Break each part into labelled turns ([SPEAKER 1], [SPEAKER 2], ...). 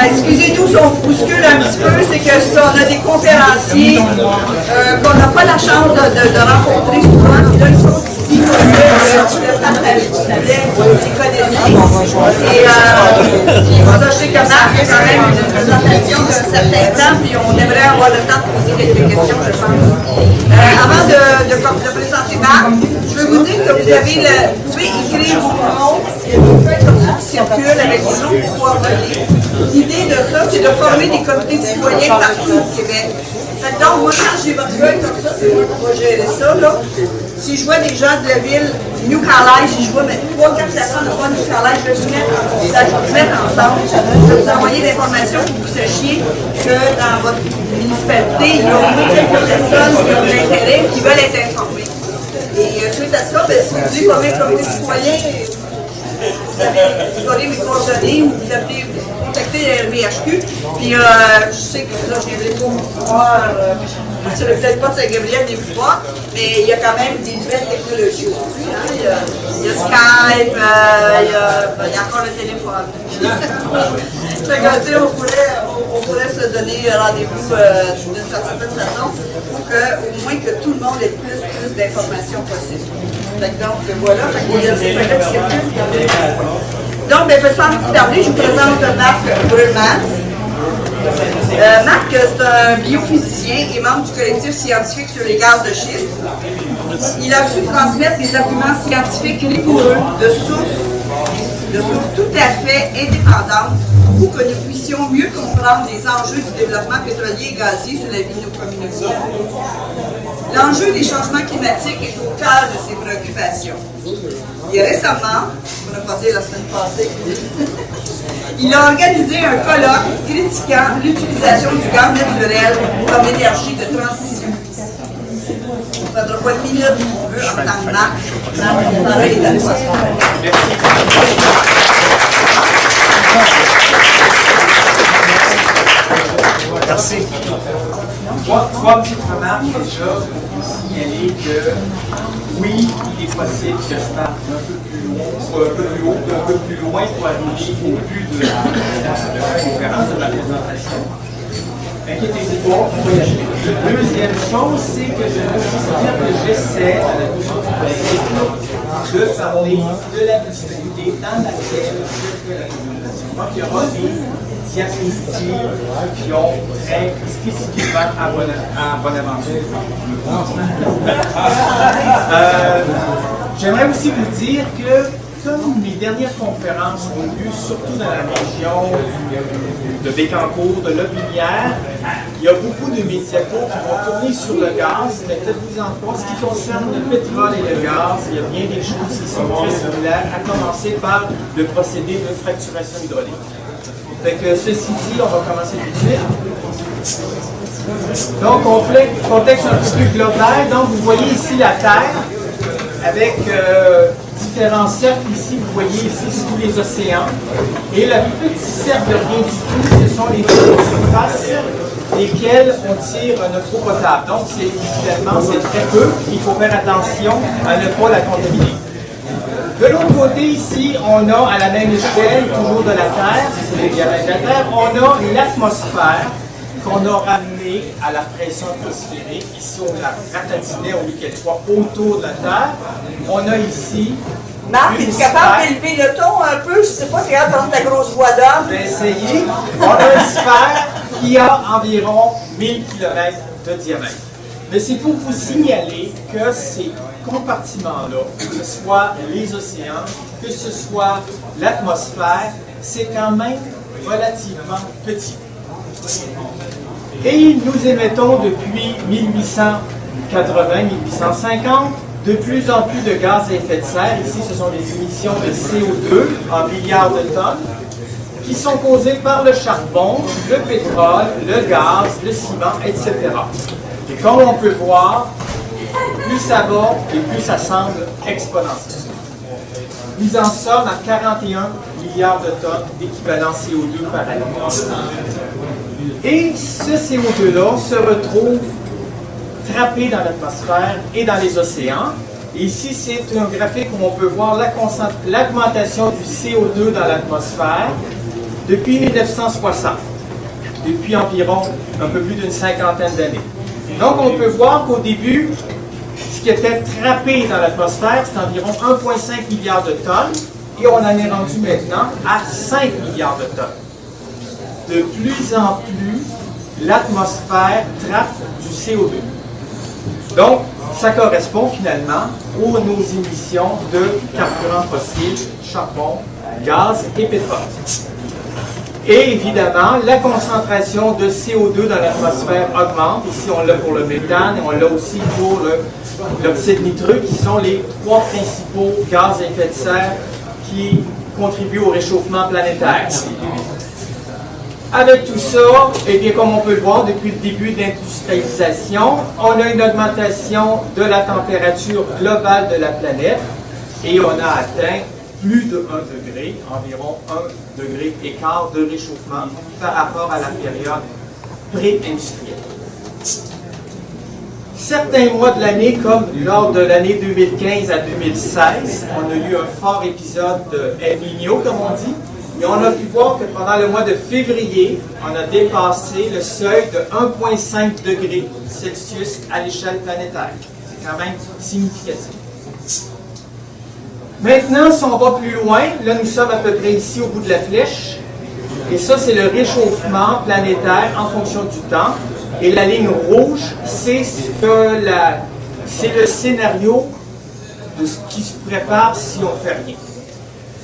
[SPEAKER 1] Excusez-nous si on bouscule un petit peu, c'est que ça, on a des conférenciers qu'on n'a pas la chance de rencontrer souvent, puis là ils sont ici parce que le temps travailler du poulet, vous les connaissez. Et ça, je sais que Marc a quand même une présentation d'un certain temps, puis on aimerait avoir le temps de poser quelques questions, je pense. Avant de présenter Marc, je veux vous dire que vous pouvez écrire vos noms, il y a des feuilles comme ça qui circulent avec vos noms pour pouvoir voter. L'idée de ça, c'est de former des comités de citoyens partout au Québec. Donc, moi, quand j'ai votre feuille comme ça, c'est moi qui vais gérer ça. Là. Si je vois des gens de la ville, New Carlisle, si je vois 3-4 personnes de New Carlisle, je vais vous mettre ensemble. Je vais vous envoyer l'information pour que vous sachiez que dans votre municipalité, il y a au moins quelques personnes qui ont de l'intérêt, qui veulent être informées. Et suite à ça, si vous voulez former un comité de citoyens, vous aurez mes coordonnées ou vous appelez, contactez le RVHQ. Puis je sais que là, je viendrai pas vous voir, je ne sais peut-être pas de Saint-Gabriel des pouvoirs, mais il y a quand même des nouvelles technologies aujourd'hui. Hein. Il y a Skype, il y a encore le téléphone. On pourrait se donner rendez-vous d'une certaine façon pour qu'au moins que tout le monde ait plus d'informations possibles. Donc voilà, il y a ces feuilles qui circulent. Donc, sans plus tarder, je vous présente Marc Brulmans. Marc, c'est un biophysicien et membre du collectif scientifique sur les gaz de schiste. Il a su transmettre des arguments scientifiques rigoureux de sources tout à fait indépendantes pour que nous puissions mieux comprendre les enjeux du développement pétrolier et gazier sur la vie de nos communautés. L'enjeu des changements climatiques est au cœur de ses préoccupations. Et récemment, pour ne pas dire la semaine passée, il a organisé un colloque critiquant l'utilisation du gaz naturel comme énergie de transition. On ne prendra pas une minute, on veut entendre Marc. La parole est à toi.
[SPEAKER 2] Merci. Trois petites remarques déjà pour signaler que oui, il est possible que je parte un peu plus loin, un peu plus haut, un peu plus loin pour arriver au but de la conférence, de la présentation. Inquiétez-vous pas, on va y aller. Deuxième chose, c'est que je veux aussi dire que j'essaie, à la mesure du possible, de parler de la disponibilité dans laquelle je fais la présentation. Donc, il y aura des diapositives qui ont très spécifiquement à Bonaventure. J'aimerais aussi vous dire que comme mes dernières conférences ont lieu surtout dans la région de Bécancour, de Lotbinière, il y a beaucoup de médias qui vont tourner sur le gaz, mais faites-vous-en pas. Ce qui concerne le pétrole et le gaz, il y a bien des choses qui sont très similaires, à commencer par le procédé de fracturation hydraulique. Fait que ceci dit, on va commencer tout de suite. Donc, contexte un peu plus global. Donc, vous voyez ici la Terre avec différents cercles ici. Vous voyez ici tous les océans. Et le petit cercle de rien du tout, ce sont les surfaces desquelles on tire notre eau potable. Donc, évidemment, c'est très peu. Il faut faire attention à ne pas la contaminer. De l'autre côté, ici, on a à la même échelle, toujours de la Terre, c'est le diamètre de la Terre, on a l'atmosphère qu'on a ramenée à la pression atmosphérique. Ici, on la ratatinait au lieu qu'elle soit autour de la Terre. On a ici.
[SPEAKER 1] Marc, es-tu capable d'élever le ton un peu? Je ne sais pas si tu es capable d'entendre ta grosse voix d'homme.
[SPEAKER 2] Je vais essayer. On a une sphère qui a environ 1000 km de diamètre. Mais c'est pour vous signaler que ces compartiments-là, que ce soit les océans, que ce soit l'atmosphère, c'est quand même relativement petit. Et nous émettons depuis 1880-1850 de plus en plus de gaz à effet de serre. Ici, ce sont les émissions de CO2 en milliards de tonnes qui sont causées par le charbon, le pétrole, le gaz, le ciment, etc. Et comme on peut voir, plus ça va et plus ça semble exponentiel. Nous en sommes à 41 milliards de tonnes d'équivalent CO2 par année. Et ce CO2-là se retrouve trappé dans l'atmosphère et dans les océans. Et ici, c'est un graphique où on peut voir l'augmentation du CO2 dans l'atmosphère depuis 1960, depuis environ un peu plus d'une cinquantaine d'années. Donc, on peut voir qu'au début, ce qui était trappé dans l'atmosphère, c'est environ 1,5 milliard de tonnes, et on en est rendu maintenant à 5 milliards de tonnes. De plus en plus, l'atmosphère trappe du CO2. Donc, ça correspond finalement aux nos émissions de carburants fossiles, charbon, gaz et pétrole. Et évidemment, la concentration de CO2 dans l'atmosphère augmente. Ici, on l'a pour le méthane et on l'a aussi pour l'oxyde nitreux, qui sont les trois principaux gaz à effet de serre qui contribuent au réchauffement planétaire. Avec tout ça, eh bien, comme on peut le voir depuis le début de l'industrialisation, on a une augmentation de la température globale de la planète et on a atteint plus de 1 degré, environ 1 degré écart de réchauffement par rapport à la période pré-industrielle. Certains mois de l'année, comme lors de l'année 2015 à 2016, on a eu un fort épisode de El Niño, comme on dit, et on a pu voir que pendant le mois de février, on a dépassé le seuil de 1,5 degrés Celsius à l'échelle planétaire. C'est quand même significatif. Maintenant, si on va plus loin, là nous sommes à peu près ici au bout de la flèche, et ça c'est le réchauffement planétaire en fonction du temps, et la ligne rouge, c'est le scénario de ce qui se prépare si on ne fait rien.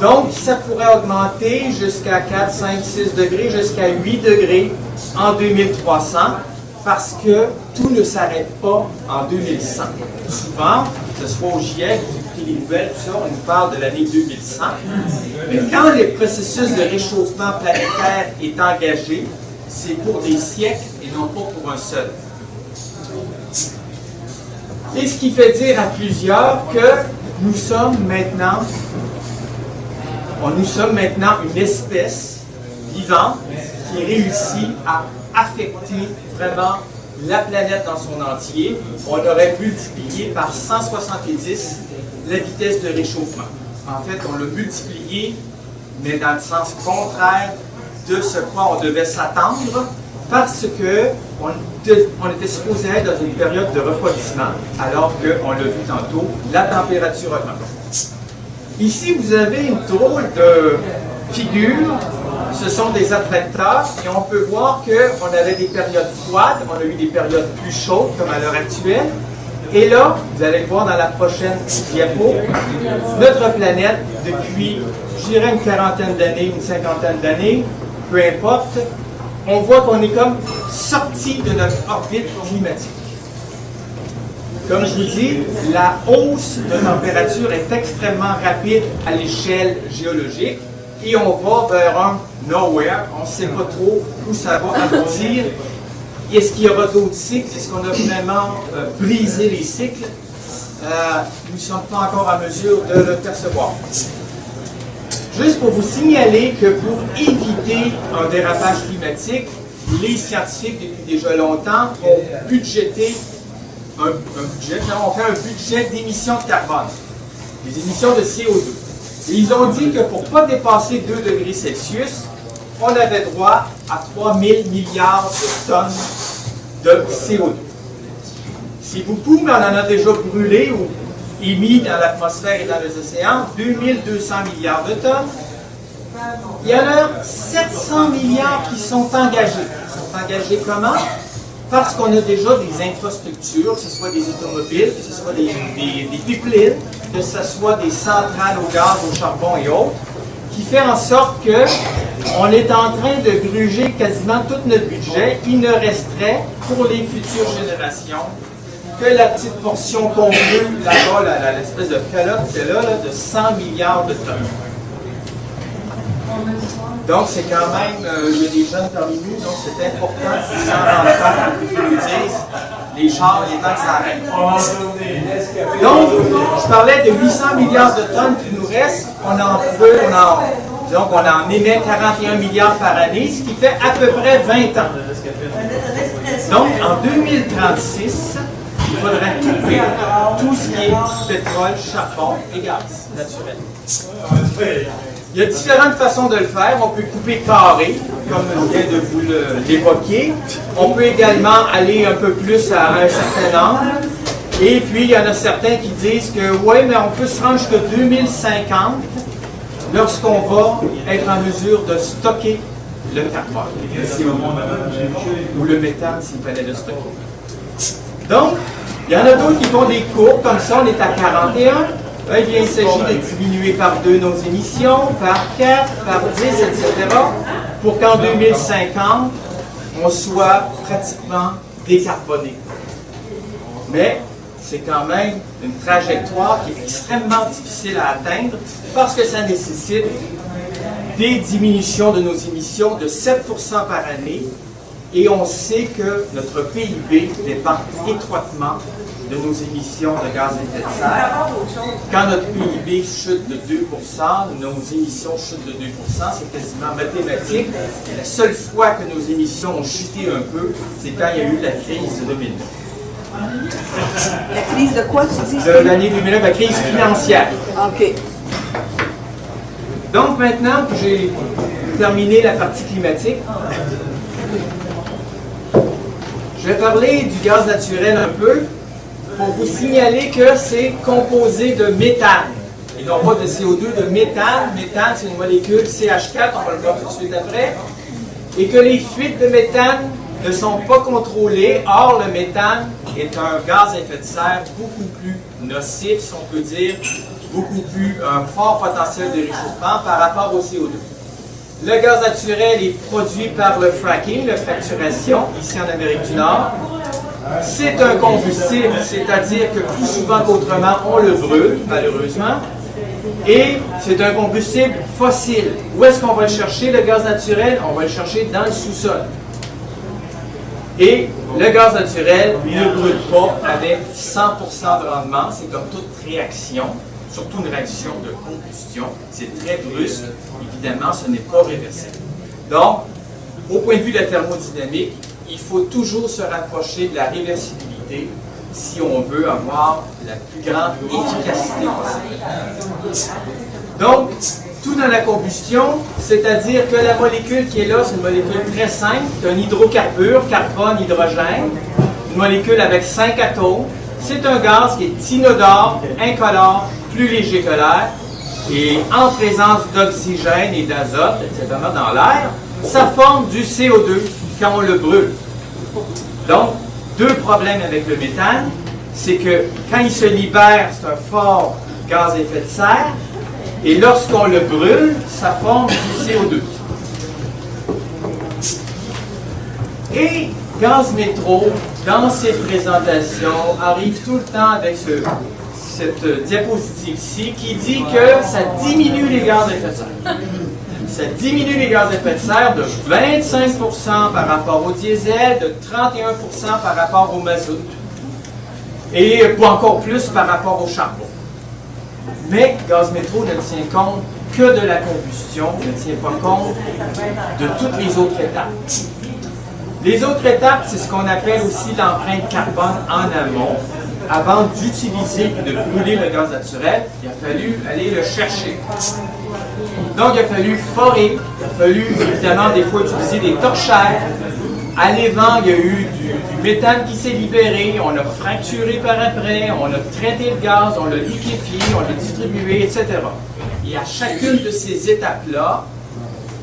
[SPEAKER 2] Donc, ça pourrait augmenter jusqu'à 4, 5, 6 degrés, jusqu'à 8 degrés en 2300, parce que tout ne s'arrête pas en 2100. Souvent, que ce soit au GIEC, vous écoutez les nouvelles, tout ça, on nous parle de l'année 2100. Mais quand le processus de réchauffement planétaire est engagé, c'est pour des siècles et non pas pour un seul. Et ce qui fait dire à plusieurs que nous sommes maintenant une espèce vivante qui réussit à affecter vraiment la planète dans son entier. On aurait multiplié par 170 la vitesse de réchauffement. En fait, on l'a multiplié, mais dans le sens contraire de ce quoi on devait s'attendre, parce qu'on était supposé être dans une période de refroidissement, alors qu'on l'a vu tantôt, la température augmente. Ici, vous avez une drôle de figure. Ce sont des attracteurs et on peut voir qu'on avait des périodes froides, on a eu des périodes plus chaudes comme à l'heure actuelle. Et là, vous allez le voir dans la prochaine diapo, notre planète, depuis, je dirais, une quarantaine d'années, une cinquantaine d'années, peu importe, on voit qu'on est comme sorti de notre orbite climatique. Comme je vous dis, la hausse de température est extrêmement rapide à l'échelle géologique et on va vers un nowhere. On ne sait pas trop où ça va aboutir. Est-ce qu'il y aura d'autres cycles? Est-ce qu'on a vraiment brisé les cycles? Nous ne sommes pas encore en mesure de le percevoir. Juste pour vous signaler que pour éviter un dérapage climatique, les scientifiques, depuis déjà longtemps, ont budgété on fait un budget d'émissions de carbone, des émissions de CO2. Et ils ont dit que pour ne pas dépasser 2 degrés Celsius, on avait droit à 3000 milliards de tonnes de CO2. C'est beaucoup, mais on en a déjà brûlé ou émis dans l'atmosphère et dans les océans 2200 milliards de tonnes. Il y en a 700 milliards qui sont engagés. Ils sont engagés comment? Parce qu'on a déjà des infrastructures, que ce soit des automobiles, que ce soit des pipelines, que ce soit des centrales au gaz, au charbon et autres, qui fait en sorte qu'on est en train de gruger quasiment tout notre budget. Il ne resterait pour les futures générations que la petite portion qu'on veut là-bas, l'espèce de calotte qu'il y a là, de 100 milliards de tonnes. Donc, c'est quand même, il y a des jeunes parmi nous, donc c'est important qu'ils s'en rendent compte, qu'ils nous disent, les chars, il est temps que ça arrête. Donc, je parlais de 800 milliards de tonnes qui nous restent, on en émet 41 milliards par année, ce qui fait à peu près 20 ans. Donc, en 2036, il faudrait couper tout ce qui est pétrole, charbon et gaz naturel. Il y a différentes façons de le faire. On peut couper carré, comme je viens de vous l'évoquer. On peut également aller un peu plus à un certain angle. Et puis, il y en a certains qui disent que oui, mais on peut se rendre jusqu'à 2050 lorsqu'on va être en mesure de stocker le carbone. Ou le méthane, s'il fallait le stocker. Donc, il y en a d'autres qui font des courbes, comme ça, on est à 41. Eh bien, il s'agit de diminuer par 2 nos émissions, par 4, par 10, etc., pour qu'en 2050, on soit pratiquement décarboné. Mais c'est quand même une trajectoire qui est extrêmement difficile à atteindre parce que ça nécessite des diminutions de nos émissions de 7% par année. Et on sait que notre PIB dépend étroitement de nos émissions de gaz à effet de serre. Quand notre PIB chute de 2%, nos émissions chutent de 2%, c'est quasiment mathématique. La seule fois que nos émissions ont chuté un peu, c'est quand il y a eu la crise de 2009.
[SPEAKER 1] La crise de quoi, tu dis?
[SPEAKER 2] De l'année 2009, la crise financière.
[SPEAKER 1] OK.
[SPEAKER 2] Donc maintenant que j'ai terminé la partie climatique, je vais parler du gaz naturel un peu pour vous signaler que c'est composé de méthane. Et non pas de CO2, de méthane. Méthane, c'est une molécule CH4, on va le voir tout de suite après. Et que les fuites de méthane ne sont pas contrôlées. Or, le méthane est un gaz à effet de serre beaucoup plus nocif, si on peut dire, beaucoup plus, un fort potentiel de réchauffement par rapport au CO2. Le gaz naturel est produit par le fracking, la fracturation, ici en Amérique du Nord. C'est un combustible, c'est-à-dire que plus souvent qu'autrement, on le brûle, malheureusement. Et c'est un combustible fossile. Où est-ce qu'on va le chercher, le gaz naturel? On va le chercher dans le sous-sol. Et le gaz naturel ne brûle pas avec 100% de rendement. C'est comme toute réaction, surtout une réaction de combustion. C'est très brusque. Évidemment, ce n'est pas réversible. Donc, au point de vue de la thermodynamique, il faut toujours se rapprocher de la réversibilité si on veut avoir la plus grande efficacité possible. Donc, tout dans la combustion, c'est-à-dire que la molécule qui est là, c'est une molécule très simple, c'est un hydrocarbure, carbone, hydrogène, une molécule avec 5 atomes. C'est un gaz qui est inodore, incolore, plus léger que l'air, et en présence d'oxygène et d'azote, etc., dans l'air, ça forme du CO2 quand on le brûle. Donc, 2 problèmes avec le méthane, c'est que quand il se libère, c'est un fort gaz à effet de serre, et lorsqu'on le brûle, ça forme du CO2. Et Gaz Métro, dans ses présentations, arrive tout le temps avec cette diapositive ici qui dit que ça diminue les gaz à effet de serre. Ça diminue les gaz à effet de serre de 25% par rapport au diesel, de 31% par rapport au mazout, et encore plus par rapport au charbon. Mais Gaz Métro ne tient compte que de la combustion, ne tient pas compte de toutes les autres étapes. Les autres étapes, c'est ce qu'on appelle aussi l'empreinte carbone en amont. Avant d'utiliser et de brûler le gaz naturel, il a fallu aller le chercher. Donc, il a fallu forer, il a fallu évidemment des fois utiliser des torchères. À l'évent, il y a eu du méthane qui s'est libéré, on l'a fracturé par après, on a traité le gaz, on l'a liquéfié, on l'a distribué, etc. Et à chacune de ces étapes-là,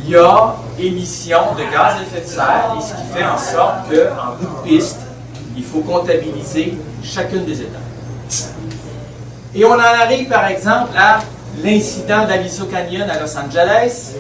[SPEAKER 2] il y a émission de gaz à effet de serre, et ce qui fait en sorte qu'en bout de piste, il faut comptabiliser chacune des étapes. Et on en arrive par exemple à l'incident d'Aliso Canyon à Los Angeles.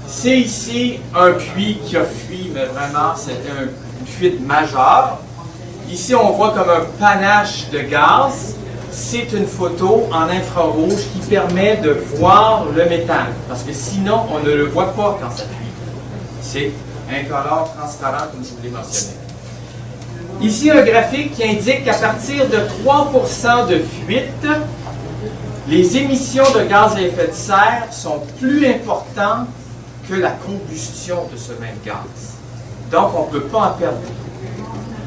[SPEAKER 2] C'est ici un puits qui a fui, mais vraiment c'était une fuite majeure. Ici on voit comme un panache de gaz. C'est une photo en infrarouge qui permet de voir le méthane, parce que sinon on ne le voit pas quand ça fuit. C'est incolore, transparent comme je vous l'ai mentionné. Ici un graphique qui indique qu'à partir de 3% de fuite, les émissions de gaz à effet de serre sont plus importantes que la combustion de ce même gaz. Donc, on ne peut pas en perdre.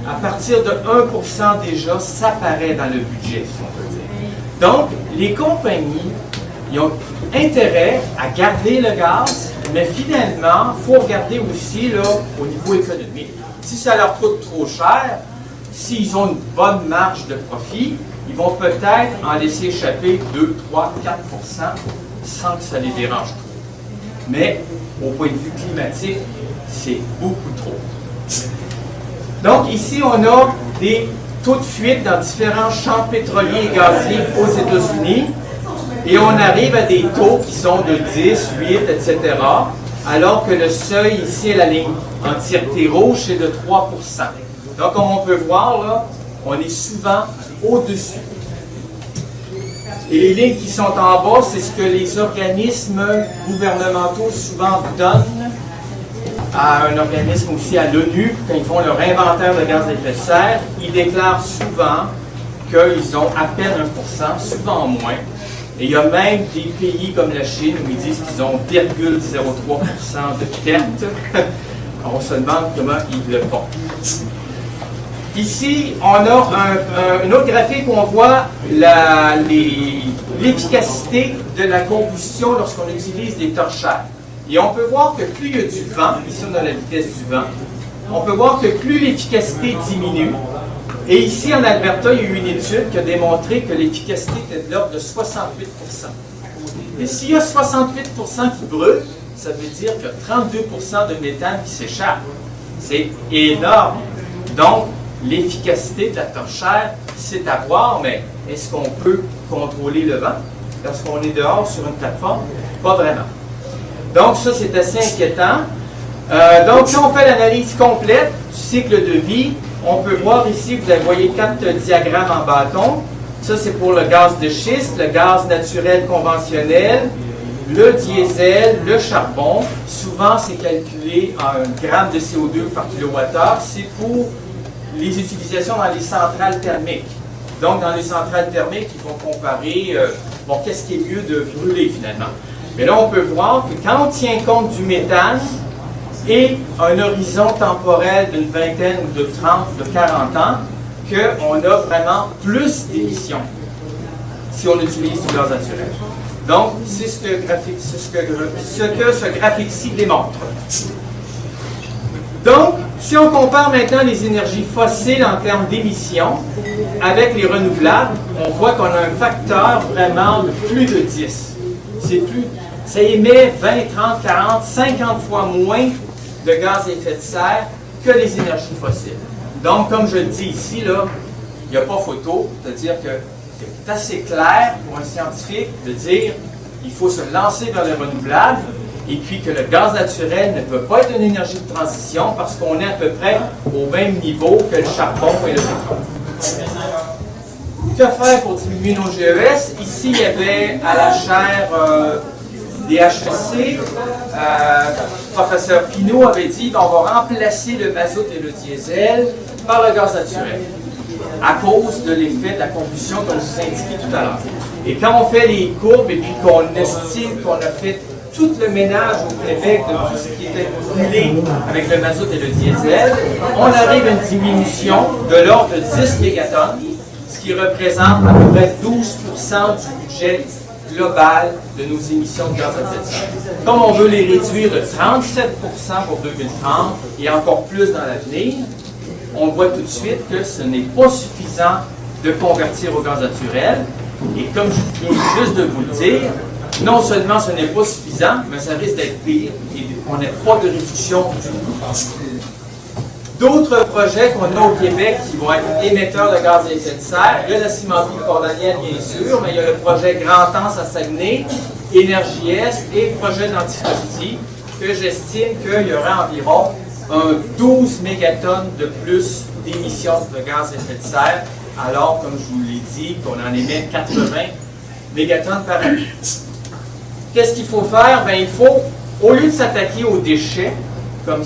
[SPEAKER 2] à partir de 1% déjà, ça paraît dans le budget, si on peut dire. Donc, les compagnies, ils ont intérêt à garder le gaz, mais finalement, il faut regarder aussi là, au niveau économique. Si ça leur coûte trop cher, s'ils ont une bonne marge de profit, ils vont peut-être en laisser échapper 2, 3, 4% sans que ça les dérange trop. Mais au point de vue climatique, c'est beaucoup trop. Donc ici, on a des taux de fuite dans différents champs pétroliers et gaziers aux États-Unis et on arrive à des taux qui sont de 10, 8, etc. alors que le seuil ici à la ligne entièreté rouge, c'est de 3%. Donc comme on peut voir, là, on est souvent au-dessus. Et les lignes qui sont en bas, c'est ce que les organismes gouvernementaux souvent donnent à un organisme aussi à l'ONU, quand ils font leur inventaire de gaz à effet de serre, ils déclarent souvent qu'ils ont à peine 1%, souvent moins. Et il y a même des pays comme la Chine où ils disent qu'ils ont 0,03% de perte. On se demande comment ils le font. Ici, on a un autre graphique où on voit l'efficacité de la combustion lorsqu'on utilise des torchères. Et on peut voir que plus il y a du vent, ici on a la vitesse du vent, on peut voir que plus l'efficacité diminue. Et ici en Alberta, il y a eu une étude qui a démontré que l'efficacité était de l'ordre de 68%. Et s'il y a 68% qui brûle, ça veut dire qu'il y a 32% de méthane qui s'échappe. C'est énorme. Donc, l'efficacité de la torchère, c'est à voir, mais est-ce qu'on peut contrôler le vent lorsqu'on est dehors sur une plateforme? Pas vraiment. Donc, ça, c'est assez inquiétant. Donc, si on fait l'analyse complète du cycle de vie, on peut voir ici, vous voyez 4 diagrammes en bâton. Ça, c'est pour le gaz de schiste, le gaz naturel conventionnel, le diesel, le charbon. Souvent, c'est calculé en grammes de CO2 par kilowattheure. C'est pour les utilisations dans les centrales thermiques. Donc, dans les centrales thermiques, ils vont comparer, qu'est-ce qui est mieux de brûler finalement. Mais là, on peut voir que quand on tient compte du méthane et un horizon temporel d'une vingtaine ou de 30, de 40 ans, qu'on a vraiment plus d'émissions si on utilise du gaz naturel. Donc, c'est ce que ce graphique-ci démontre. Donc, si on compare maintenant les énergies fossiles en termes d'émissions avec les renouvelables, on voit qu'on a un facteur vraiment de plus de 10. Ça émet 20, 30, 40, 50 fois moins de gaz à effet de serre que les énergies fossiles. Donc, comme je le dis ici, là, il n'y a pas photo, c'est-à-dire que c'est assez clair pour un scientifique de dire qu'il faut se lancer vers les renouvelables et puis que le gaz naturel ne peut pas être une énergie de transition parce qu'on est à peu près au même niveau que le charbon et le pétrole. Que faire pour diminuer nos GES? Ici, il y avait à la chaire des HEC, professeur Pinault avait dit qu'on va remplacer le mazout et le diesel par le gaz naturel à cause de l'effet de la combustion comme je vous ai indiqué tout à l'heure. Et quand on fait les courbes et puis qu'on estime qu'on a fait tout le ménage au Québec de tout ce qui était brûlé avec le mazout et le diesel, on arrive à une diminution de l'ordre de 10 mégatonnes, ce qui représente à peu près 12% du budget global de nos émissions de gaz à effet de serre. Comme on veut les réduire de 37% pour 2030 et encore plus dans l'avenir, on voit tout de suite que ce n'est pas suffisant de convertir au gaz naturel. Et comme je viens juste de vous le dire, non seulement ce n'est pas suffisant, mais ça risque d'être pire et on n'a pas de réduction du tout. D'autres projets qu'on a au Québec qui vont être émetteurs de gaz à effet de serre, il y a la cimenterie cordonnière bien sûr, mais il y a le projet Grand-Anse à Saguenay, Énergie Est et le projet d'Anticosti, que j'estime qu'il y aura environ 12 mégatonnes de plus d'émissions de gaz à effet de serre, alors, comme je vous l'ai dit, qu'on en émet 80 mégatonnes par an. Qu'est-ce qu'il faut faire? Bien, il faut, au lieu de s'attaquer aux déchets, comme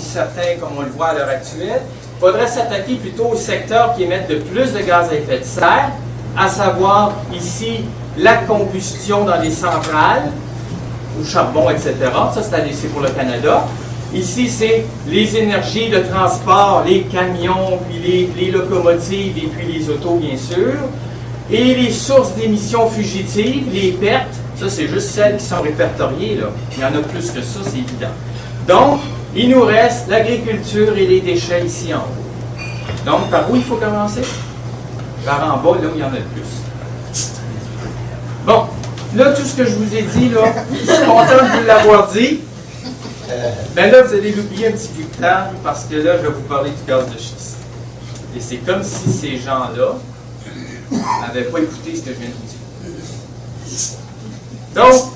[SPEAKER 2] on le voit à l'heure actuelle, il faudrait s'attaquer plutôt aux secteurs qui émettent de plus de gaz à effet de serre, à savoir ici la combustion dans les centrales, au charbon, etc. Ça, c'est pour le Canada. Ici, c'est les énergies de transport, les camions, puis les locomotives et puis les autos, bien sûr. Et les sources d'émissions fugitives, les pertes, ça, c'est juste celles qui sont répertoriées, là. Il y en a plus que ça, c'est évident. Donc, il nous reste l'agriculture et les déchets ici en haut. Donc, par où il faut commencer? Par en bas, là où il y en a le plus. Bon, là, tout ce que je vous ai dit, là, je suis content de vous l'avoir dit. Mais là, vous allez l'oublier un petit peu de temps, parce que là, je vais vous parler du gaz de schiste. Et c'est comme si ces gens-là n'avaient pas écouté ce que je viens de vous dire. Donc,